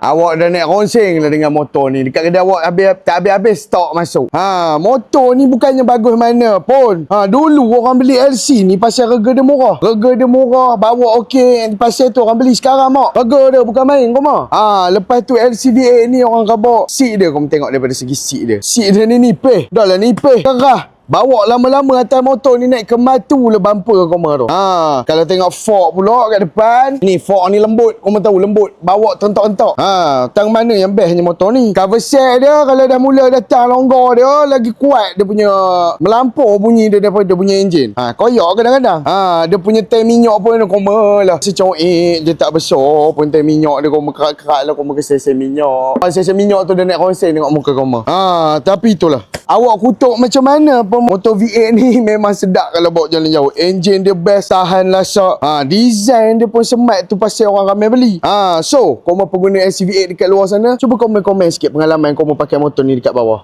Awak dah naik konseng lah dengan motor ni. Dekat kedai awak tak habis-habis stok masuk. Motor ni bukannya bagus mana pun. Dulu orang beli LC ni pasal rega dia murah. Rega dia murah, bawa okey. Pasal tu orang beli. Sekarang mak, rega dia bukan main kau mak. Lepas tu LCVA ni orang rabak. Seat dia kau tengok daripada segi seat dia. Seat dia ni nipih. Dah lah nipih. Kerah. Bawa lama-lama atas motor ni naik ke matu lah bumper kau tu. Kalau tengok fork pula kat depan. Ni fork ni lembut. Kau tahu lembut. Bawa tentok-tentok. Tang mana yang bestnya motor ni. Cover set dia kalau dah mula datang longgar dia. Lagi kuat dia punya melampau bunyi dia daripada dia punya enjin. Koyak kadang-kadang. Dia punya tank minyak pun dia koma lah. Secoik dia tak besar pun tank minyak dia koma kerak-kerak lah. Koma kesesen minyak. Kesesen minyak tu dia naik konsen tengok muka koma. Tapi itulah. Awak kutuk macam mana pun motor V8 ni memang sedap kalau bawa jalan jauh. Enjin dia best, tahan lasak. Design dia pun smart tu pasal orang ramai beli. So, kau mau pengguna LCV8 dekat luar sana, cuba komen sikit pengalaman kau mau pakai motor ni dekat bawah.